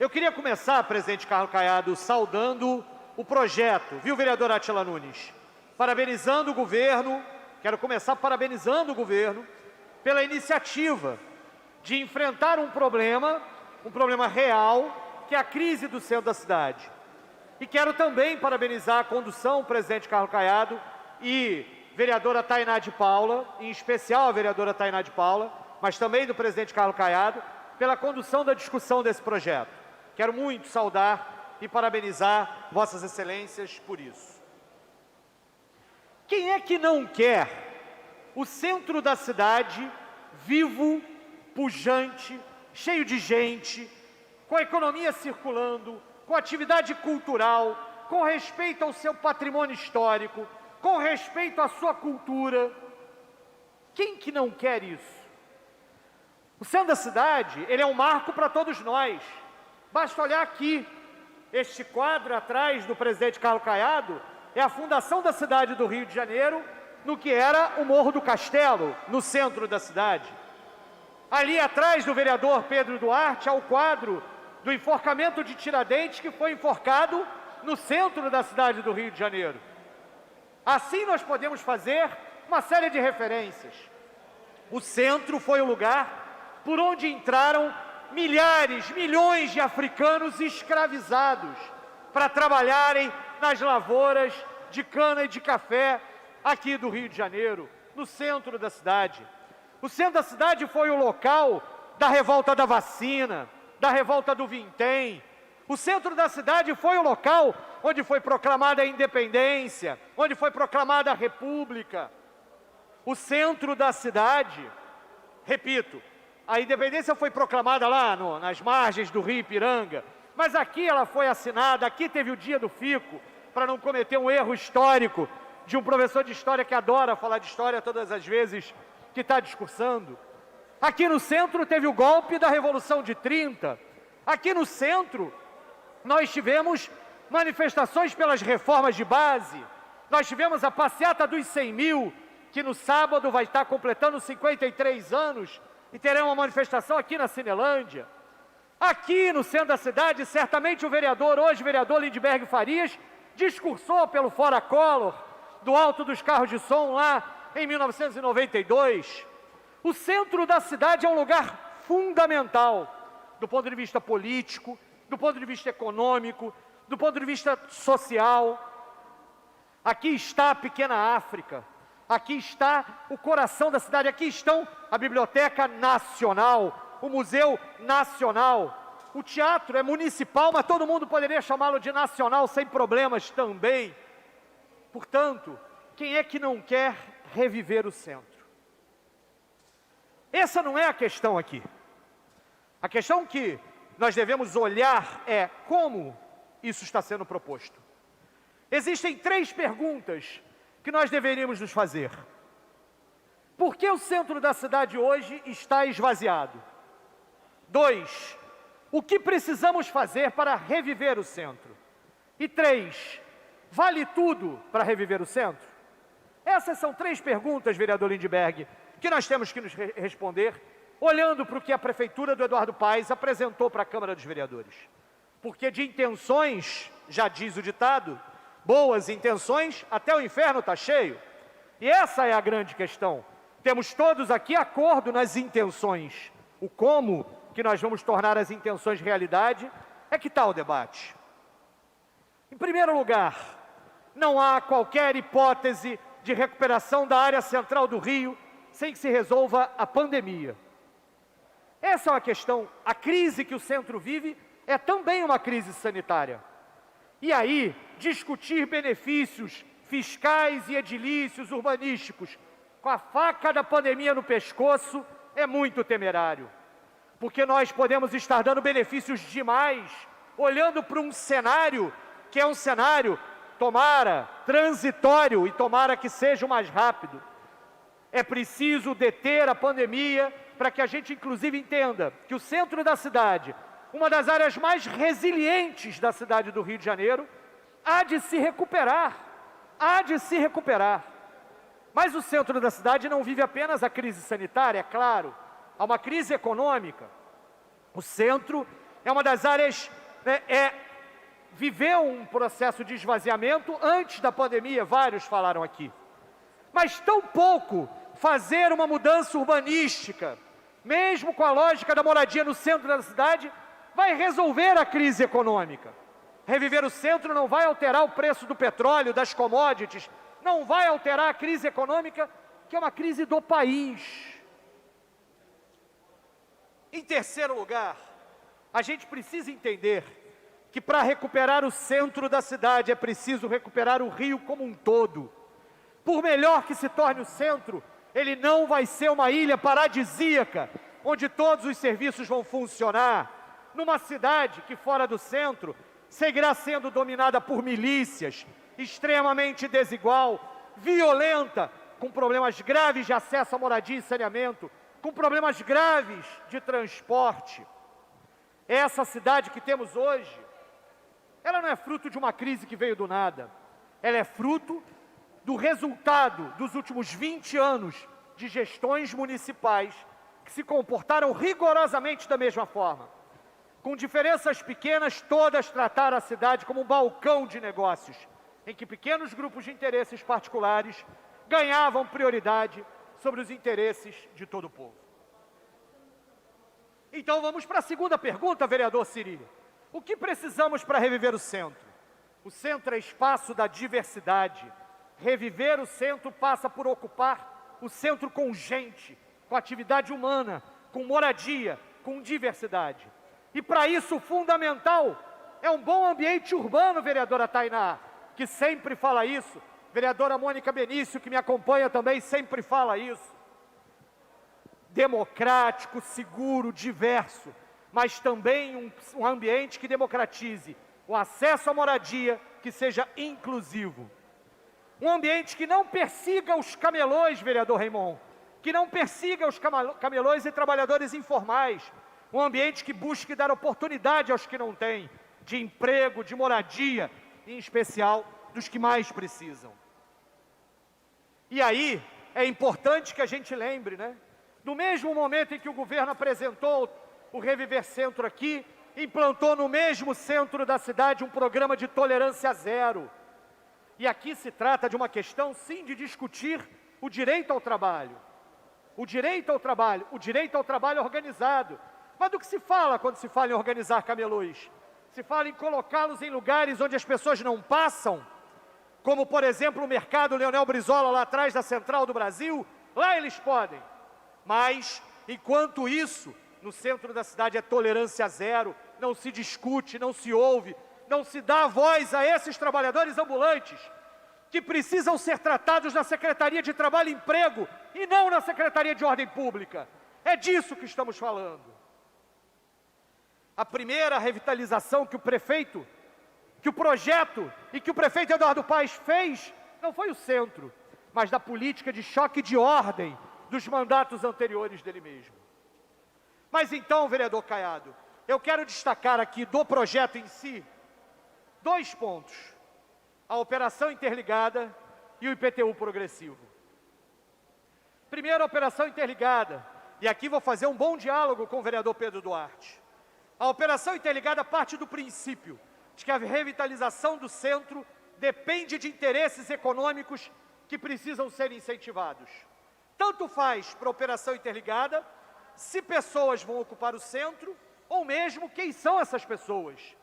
Eu queria começar, presidente Carlos Caiado, saudando o projeto, viu, vereador Átila Nunes? Parabenizando o governo, quero começar parabenizando o governo pela iniciativa de enfrentar um problema real, que é a crise do centro da cidade. E quero também parabenizar a condução, presidente Carlos Caiado e vereadora Tainá de Paula, em especial a vereadora Tainá de Paula, mas também do presidente Carlos Caiado, pela condução da discussão desse projeto. Quero muito saudar e parabenizar Vossas Excelências por isso. Quem é que não quer o centro da cidade vivo, pujante, cheio de gente, com a economia circulando, com atividade cultural, com respeito ao seu patrimônio histórico, com respeito à sua cultura? Quem que não quer isso? O centro da cidade, ele é um marco para todos nós. Basta olhar aqui, este quadro atrás do presidente Carlos Caiado, é a fundação da cidade do Rio de Janeiro, no que era o Morro do Castelo, no centro da cidade. Ali atrás do vereador Pedro Duarte, há o quadro do enforcamento de Tiradentes, que foi enforcado no centro da cidade do Rio de Janeiro. Assim nós podemos fazer uma série de referências. O centro foi o lugar por onde entraram milhares, milhões de africanos escravizados para trabalharem nas lavouras de cana e de café aqui do Rio de Janeiro, no centro da cidade. O centro da cidade foi o local da revolta da vacina, da revolta do vintém. O centro da cidade foi o local onde foi proclamada a independência, onde foi proclamada a república. O centro da cidade, repito, a independência foi proclamada lá nas margens do Rio Ipiranga, mas aqui ela foi assinada, aqui teve o dia do fico, para não cometer um erro histórico de um professor de história que adora falar de história todas as vezes que está discursando. Aqui no centro teve o golpe da Revolução de 30. Aqui no centro nós tivemos manifestações pelas reformas de base. Nós tivemos a passeata dos 100 mil, que no sábado vai estar completando 53 anos, e terá uma manifestação aqui na Cinelândia. Aqui no centro da cidade, certamente o vereador, hoje vereador Lindbergh Farias, discursou pelo Fora Collor, do alto dos carros de som lá em 1992. O centro da cidade é um lugar fundamental, do ponto de vista político, do ponto de vista econômico, do ponto de vista social. Aqui está a pequena África, aqui está o coração da cidade, aqui estão a Biblioteca Nacional, o Museu Nacional. O teatro é municipal, mas todo mundo poderia chamá-lo de nacional sem problemas também. Portanto, quem é que não quer reviver o centro? Essa não é a questão aqui. A questão que nós devemos olhar é como isso está sendo proposto. Existem 3 perguntas que nós deveríamos nos fazer. Por que o centro da cidade hoje está esvaziado? 2, o que precisamos fazer para reviver o centro? E 3, vale tudo para reviver o centro? Essas são 3 perguntas, vereador Lindbergh, que nós temos que nos responder, olhando para o que a prefeitura do Eduardo Paes apresentou para a Câmara dos Vereadores. Porque de intenções, já diz o ditado, boas intenções, até o inferno está cheio. E essa é a grande questão. Temos todos aqui acordo nas intenções. O como que nós vamos tornar as intenções realidade é que está o debate. Em primeiro lugar, não há qualquer hipótese de recuperação da área central do Rio sem que se resolva a pandemia. Essa é uma questão. A crise que o centro vive é também uma crise sanitária. E aí, discutir benefícios fiscais e edilícios urbanísticos com a faca da pandemia no pescoço é muito temerário. Porque nós podemos estar dando benefícios demais, olhando para um cenário que é um cenário, tomara, transitório, e tomara que seja o mais rápido. É preciso deter a pandemia para que a gente, inclusive, entenda que o centro da cidade, uma das áreas mais resilientes da cidade do Rio de Janeiro, há de se recuperar, Mas o centro da cidade não vive apenas a crise sanitária, é claro, há uma crise econômica. O centro é uma das áreas, né, viveu um processo de esvaziamento antes da pandemia, vários falaram aqui. Mas tão pouco fazer uma mudança urbanística, mesmo com a lógica da moradia no centro da cidade, vai resolver a crise econômica. Reviver o centro não vai alterar o preço do petróleo, das commodities, não vai alterar a crise econômica, que é uma crise do país. Em terceiro lugar, a gente precisa entender que para recuperar o centro da cidade é preciso recuperar o Rio como um todo. Por melhor que se torne o centro, ele não vai ser uma ilha paradisíaca, onde todos os serviços vão funcionar. Numa cidade que fora do centro seguirá sendo dominada por milícias, extremamente desigual, violenta, com problemas graves de acesso à moradia e saneamento, com problemas graves de transporte. Essa cidade que temos hoje, ela não é fruto de uma crise que veio do nada. Ela é fruto do resultado dos últimos 20 anos de gestões municipais que se comportaram rigorosamente da mesma forma. Com diferenças pequenas, todas trataram a cidade como um balcão de negócios, em que pequenos grupos de interesses particulares ganhavam prioridade sobre os interesses de todo o povo. Então vamos para a segunda pergunta, vereador Siri. O que precisamos para reviver o centro? O centro é espaço da diversidade. Reviver o centro passa por ocupar o centro com gente, com atividade humana, com moradia, com diversidade. E para isso, fundamental é um bom ambiente urbano, vereadora Tainá, que sempre fala isso. Vereadora Mônica Benício, que me acompanha também, sempre fala isso. Democrático, seguro, diverso, mas também um ambiente que democratize o acesso à moradia, que seja inclusivo. Um ambiente que não persiga os camelôs, vereador Raimon, que não persiga os camelôs e trabalhadores informais. Um ambiente que busque dar oportunidade aos que não têm, de emprego, de moradia, em especial dos que mais precisam. E aí, é importante que a gente lembre, né? No mesmo momento em que o governo apresentou o Reviver Centro aqui, implantou no mesmo centro da cidade um programa de tolerância zero. E aqui se trata de uma questão, sim, de discutir o direito ao trabalho. O direito ao trabalho, o direito ao trabalho organizado. Mas do que se fala quando se fala em organizar camelôs? Se fala em colocá-los em lugares onde as pessoas não passam, como, por exemplo, o mercado Leonel Brizola, lá atrás da Central do Brasil. Lá eles podem. Mas, enquanto isso, no centro da cidade é tolerância zero, não se discute, não se ouve, não se dá voz a esses trabalhadores ambulantes, que precisam ser tratados na Secretaria de Trabalho e Emprego, e não na Secretaria de Ordem Pública. É disso que estamos falando. A primeira revitalização que o prefeito, que o projeto e que o prefeito Eduardo Paes fez, não foi o centro, mas da política de choque de ordem dos mandatos anteriores dele mesmo. Mas então, vereador Caiado, eu quero destacar aqui do projeto em si, 2 pontos: a operação interligada e o IPTU progressivo. Primeiro, a operação interligada, e aqui vou fazer um bom diálogo com o vereador Pedro Duarte. A operação interligada parte do princípio de que a revitalização do centro depende de interesses econômicos que precisam ser incentivados. Tanto faz para a operação interligada, se pessoas vão ocupar o centro, ou mesmo quem são essas pessoas.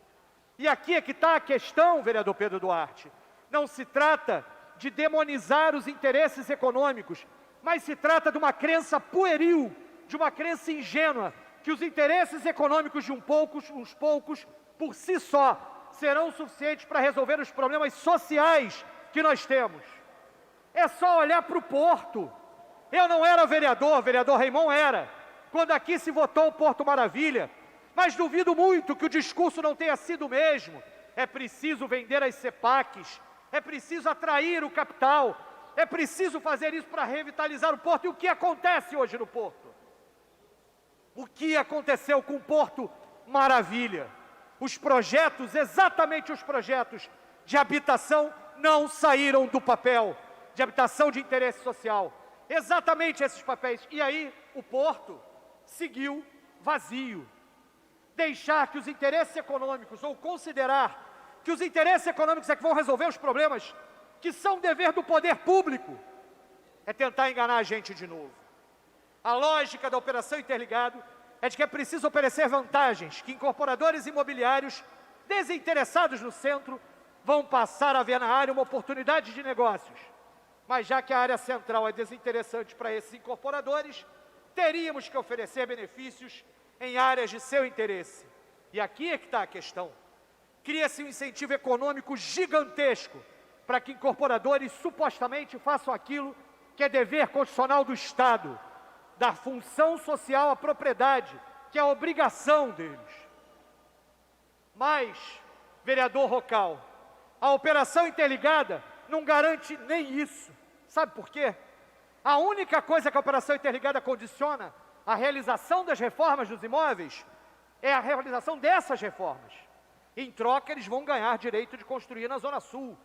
E aqui é que está a questão, vereador Pedro Duarte. Não se trata de demonizar os interesses econômicos, mas se trata de uma crença pueril, de uma crença ingênua, que os interesses econômicos de uns poucos, por si só, serão suficientes para resolver os problemas sociais que nós temos. É só olhar para o Porto. Eu não era vereador, vereador Raimon era, quando aqui se votou o Porto Maravilha, mas duvido muito que o discurso não tenha sido o mesmo. É preciso vender as CEPACs, é preciso atrair o capital, é preciso fazer isso para revitalizar o Porto. E o que acontece hoje no Porto? O que aconteceu com o Porto Maravilha? Os projetos, exatamente os projetos de habitação, não saíram do papel, de habitação de interesse social. Exatamente esses papéis. E aí o Porto seguiu vazio. deixar que os interesses econômicos, ou considerar que os interesses econômicos é que vão resolver os problemas que são dever do poder público, é tentar enganar a gente de novo. A lógica da operação interligado é de que é preciso oferecer vantagens que incorporadores imobiliários desinteressados no centro vão passar a ver na área uma oportunidade de negócios. Mas já que a área central é desinteressante para esses incorporadores, teríamos que oferecer benefícios em áreas de seu interesse. E aqui é que está a questão. Cria-se um incentivo econômico gigantesco para que incorporadores supostamente façam aquilo que é dever constitucional do Estado, dar função social à propriedade, que é a obrigação deles. Mas, vereador Rocal, a operação interligada não garante nem isso. Sabe por quê? A única coisa que a operação interligada condiciona a realização das reformas dos imóveis é a realização dessas reformas. Em troca, eles vão ganhar direito de construir na Zona Sul,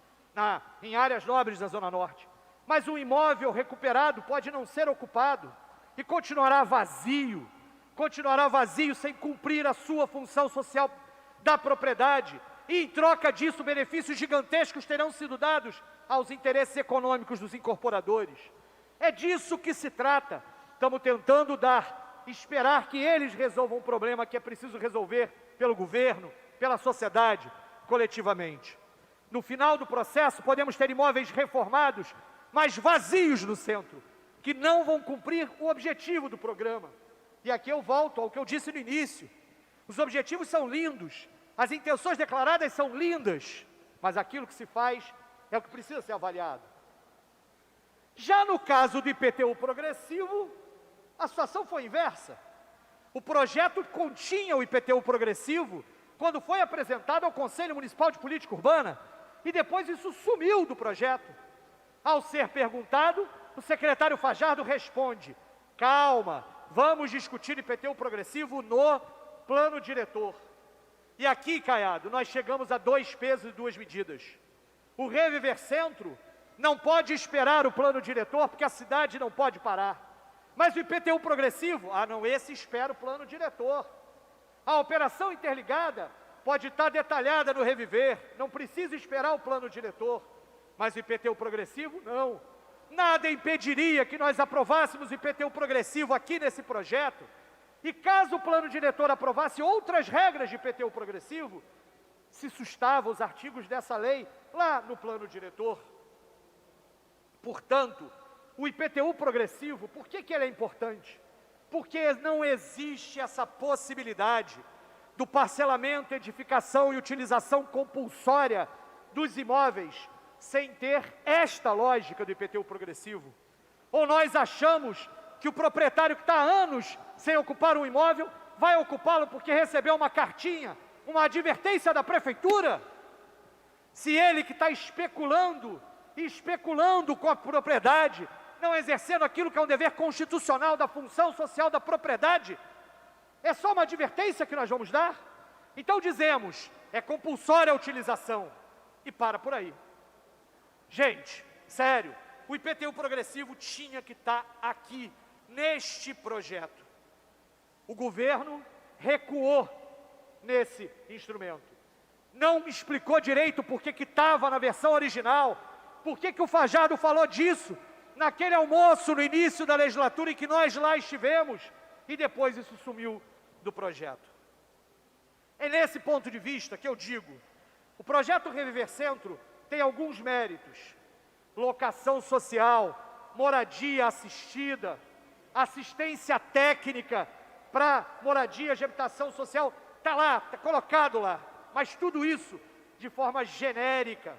em áreas nobres da Zona Norte. Mas o imóvel recuperado pode não ser ocupado e continuará vazio sem cumprir a sua função social da propriedade. E, em troca disso, benefícios gigantescos terão sido dados aos interesses econômicos dos incorporadores. É disso que se trata. Estamos tentando esperar que eles resolvam um problema que é preciso resolver pelo governo, pela sociedade, coletivamente. No final do processo, podemos ter imóveis reformados, mas vazios no centro, que não vão cumprir o objetivo do programa. E aqui eu volto ao que eu disse no início. Os objetivos são lindos, as intenções declaradas são lindas, mas aquilo que se faz é o que precisa ser avaliado. Já no caso do IPTU progressivo, a situação foi inversa. O projeto continha o IPTU progressivo quando foi apresentado ao Conselho Municipal de Política Urbana, e depois isso sumiu do projeto. Ao ser perguntado, o secretário Fajardo responde: calma, vamos discutir IPTU progressivo no plano diretor. E aqui, Caiado, nós chegamos a 2 pesos e 2 medidas. O Reviver Centro não pode esperar o plano diretor, porque a cidade não pode parar. Mas o IPTU progressivo, não, esse espera o plano diretor. A operação interligada pode estar detalhada no Reviver, não precisa esperar o plano diretor. Mas o IPTU progressivo, não. Nada impediria que nós aprovássemos o IPTU progressivo aqui nesse projeto. E caso o plano diretor aprovasse outras regras de IPTU progressivo, se sustava os artigos dessa lei lá no plano diretor. Portanto, o IPTU progressivo, por que ele é importante? Porque não existe essa possibilidade do parcelamento, edificação e utilização compulsória dos imóveis sem ter esta lógica do IPTU progressivo. Ou nós achamos que o proprietário que está há anos sem ocupar um imóvel vai ocupá-lo porque recebeu uma cartinha, uma advertência da prefeitura? Se ele que está especulando com a propriedade, não exercendo aquilo que é um dever constitucional da função social da propriedade, é só uma advertência que nós vamos dar? Então dizemos, é compulsória a utilização, e para por aí. Gente, sério, o IPTU progressivo tinha que estar aqui, neste projeto. O governo recuou nesse instrumento. Não me explicou direito por que estava na versão original, por que o Fajardo falou disso naquele almoço no início da legislatura em que nós lá estivemos, e depois isso sumiu do projeto. É nesse ponto de vista que eu digo, o projeto Reviver Centro tem alguns méritos: locação social, moradia assistida, assistência técnica para moradia de habitação social, está lá, está colocado lá, mas tudo isso de forma genérica,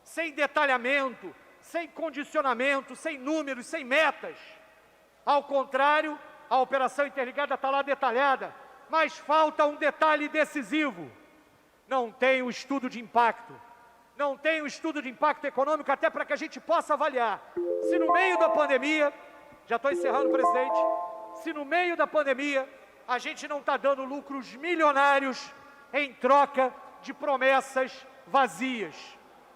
sem detalhamento, sem condicionamento, sem números, sem metas. Ao contrário, a operação interligada está lá detalhada, mas falta um detalhe decisivo: não tem o estudo de impacto. Não tem o estudo de impacto econômico, até para que a gente possa avaliar se no meio da pandemia, já estou encerrando, presidente, se no meio da pandemia a gente não está dando lucros milionários em troca de promessas vazias,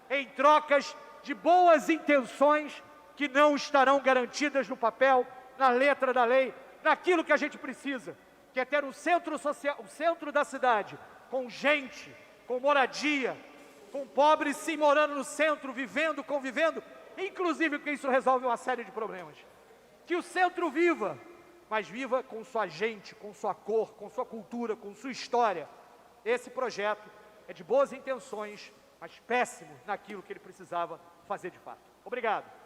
em trocas de boas intenções que não estarão garantidas no papel, na letra da lei, naquilo que a gente precisa, que é ter um centro social, um centro da cidade, com gente, com moradia, com pobres sim morando no centro, vivendo, convivendo, inclusive porque isso resolve uma série de problemas. Que o centro viva, mas viva com sua gente, com sua cor, com sua cultura, com sua história. Esse projeto é de boas intenções, mas péssimo naquilo que ele precisava fazer de fato. Obrigado.